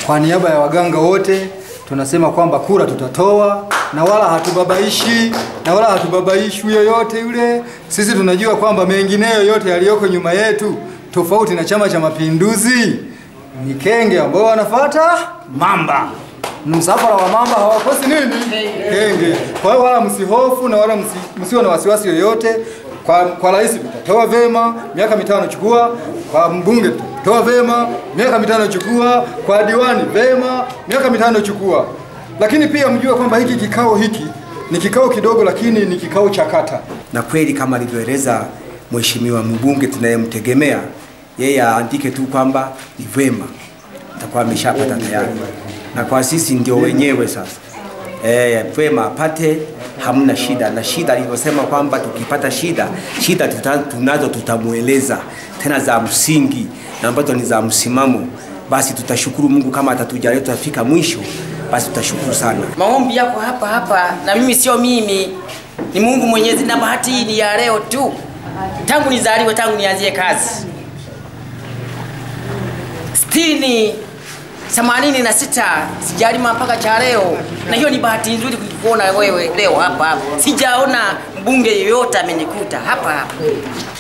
Kwa niaba ya waganga wote tunasema kwamba kura tutatoa na wala hatubabaishwi yoyote yule. Sisi tunajua kwamba mengineyo yote yaliyoko nyuma yetu tofauti na Chama cha Mapinduzi ni kenge ambao wanafuata mamba. Msafara wa mamba hawakosi nini? Kenge. Kwa hiyo wala msihofu na wala msiwe na wasiwasi yoyote. Kwa rais tutatoa vema, miaka 5 chukua. Kwa mbunge tutatoa vema, miaka 5 chukua. Kwa diwani vema, miaka 5 chukua. Lakini pia mjue kwamba hiki kikao ni kikao kidogo, lakini ni kikao cha kata. Na kweli kama alivyoeleza mheshimiwa mbunge tunayemtegemea, yeye aandike tu kwamba ni vema, atakuwa ameshapata tayari. Na kwa sisi ndio wenyewe sasa. Vema apate, hamna shida. Na shida alivyosema kwamba tukipata shida tunazo tutamueleza tena za msingi na ambazo ni za msimamo. Basi tutashukuru Mungu kama atatujalia tutafika mwisho, basi tutashukuru sana. Maombi yako hapa na mimi sio mimi. Ni Mungu Mwenyezi, na bahati hii ni ya leo tu. Tangu nizaliwe, tangu nianzie kazi 86 sijalima mpaka cha leo, na hiyo ni bahati nzuri kukuona wewe leo hapa. Sijaona mbunge yoyote amenikuta hapa.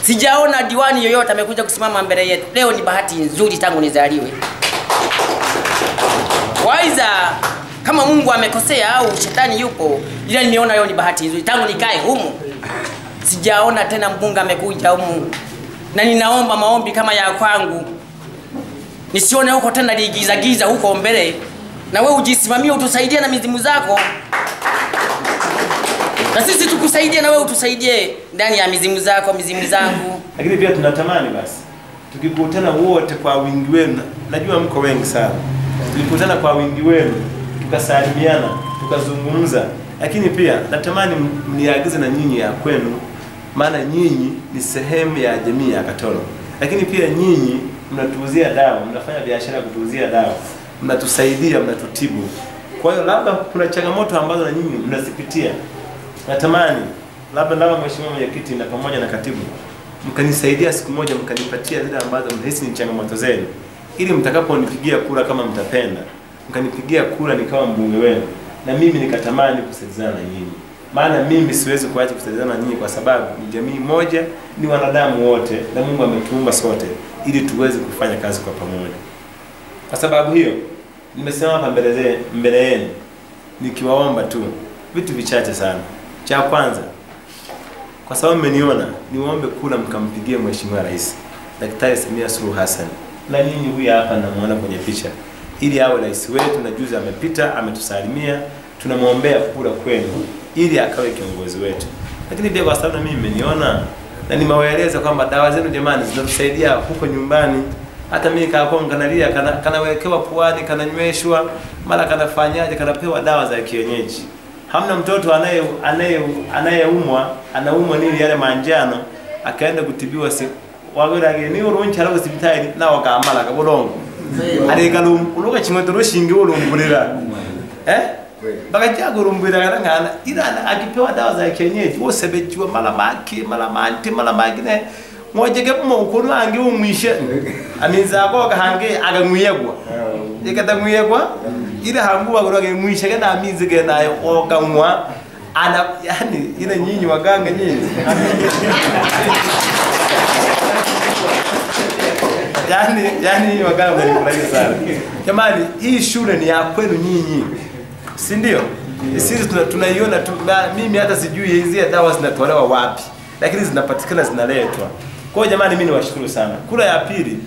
Sijaona diwani yoyote amekuja kusimama mbele yetu. Leo ni bahati nzuri tangu nizaliwe. Waiza kama Mungu amekosea au shetani yupo, ila nimeona leo ni bahati nzuri tangu nikae humu. Sijaona tena mbunge amekuja humu. Na ninaomba maombi kama ya kwangu, nisione huko tena ligiza huko mbele. Na wewe ujisimamie, utusaidie na mizimu zako. Na sisi tukusaidie na wewe utusaidie ndani ya mizimu zako, mizimu zangu. Lakini pia tunatamani basi tukikutana wote kwa wingi wenu, najua mko wengi sana. Tukikutana kwa wingi wenu, tukasalimiana, tukazungumza. Lakini pia natamani mniagize na nyinyi ya kwenu, maana nyinyi ni sehemu ya jamii ya Katoro. Lakini pia nyinyi mnatuuzia dawa, mnafanya biashara kutuuzia dawa, mnatusaidia, mnatutibu. Kwa hiyo labda kuna changamoto ambazo na nyinyi mnazipitia. Natamani labda mheshimiwa mwenyekiti na pamoja na katibu mkanisaidia siku moja, mkanipatia zile ambazo mnahisi ni changamoto zenu, ili mtakaponipigia kura kama mtapenda, mkanipigia kura nikawa mbunge wenu, na mimi nikatamani kusaidiana na nyinyi. Maana mimi siwezi kuacha kusaidiana na nyinyi kwa sababu ni jamii moja, ni wanadamu wote, na Mungu ametuumba sote ili tuweze kufanya kazi kwa pamoja. Kwa sababu hiyo nimesema hapa mbele yenu nikiwaomba tu vitu vichache sana. Cha kwanza, kwa sababu mmeniona, niwaombe kula mkampigie Mheshimiwa Rais Daktari Samia Suluhu Hassan. Na nyinyi huyu hapa namuona kwenye picha, ili awe rais wetu, na juzi amepita ametusalimia, tunamuombea kula kwenu ili akawe kiongozi wetu. Lakini pia kwa sababu mimi mmeniona na nimewaeleza kwamba dawa zenu jamani zinatusaidia huko nyumbani. Hata mimi kanalia kanawekewa puani, kananyweshwa, mara kanafanyaje, kanapewa dawa za kienyeji. Hamna mtoto anaumwa nini yale manjano akaenda kutibiwa wagorage ni uruncha la hospitali na wakamala kabulongo. Aregalum uloka chimotoro shinge ulumbulira. Bakaja gurumbira ngana ila akipewa dawa za kienyeji wose bejiwa mala magine mwajege mu ukuru ange umwishe aminza ko kahange agangwiyegwa ikatangwiyegwa ila hangu bagorage mwishe kana aminze gena okamwa ana yani ile nyinyi waganga nyinyi yani waganga mnafurahi sana jamani. Hii shule ni ya kwenu nyinyi, si ndio? Sisi tunaiona tu, mimi hata sijui hizi dawa zinatolewa wapi, lakini zinapatikana, zinaletwa. Kwa hiyo jamani, mimi niwashukuru sana. Kura ya pili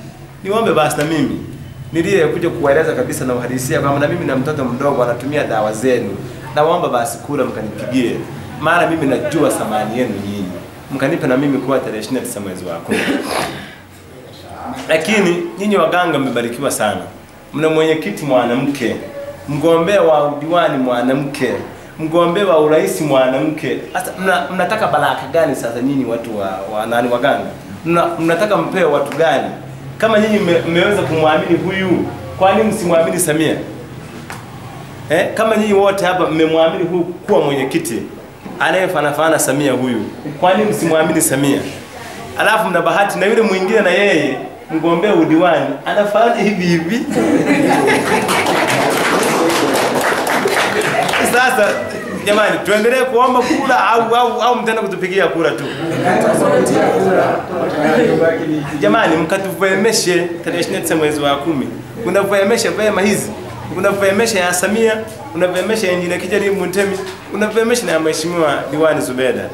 niombe basi na mimi nilie kuja kuwaeleza kabisa na uhalisia kwamba na mimi na mtoto mdogo anatumia dawa zenu. Naomba basi kura mkanipigie, maana mimi najua thamani yenu nyinyi. Mkanipe na mimi kwa tarehe 29 mwezi wa 10. Lakini nyinyi waganga mmebarikiwa sana. Mna mwenyekiti mwanamke, mgombea wa udiwani mwanamke, mgombea wa urais mwanamke. Sasa mnataka baraka gani sasa nyinyi watu wa nani waganga? Mnataka mpewe watu gani? Kama nyinyi mmeweza kumwamini huyu, kwa nini msimwamini Samia? Kama nyinyi wote hapa mmemwamini huyu kuwa mwenyekiti anayefanana Samia huyu, kwa nini msimwamini Samia? Alafu mna bahati na yule mwingine na yeye mgombea udiwani anafanya hivi Sasa jamani, tuendelee kuomba kura au mtenda kutupigia kura tu? Jamani, mkatuvemeshe tarehe 29 mwezi wa 10. Unavemesha vema hizi. Unavemesha ya Samia, unavemesha Injinia Kijana Muntemi, unavemesha na Mheshimiwa Diwani Zubeda.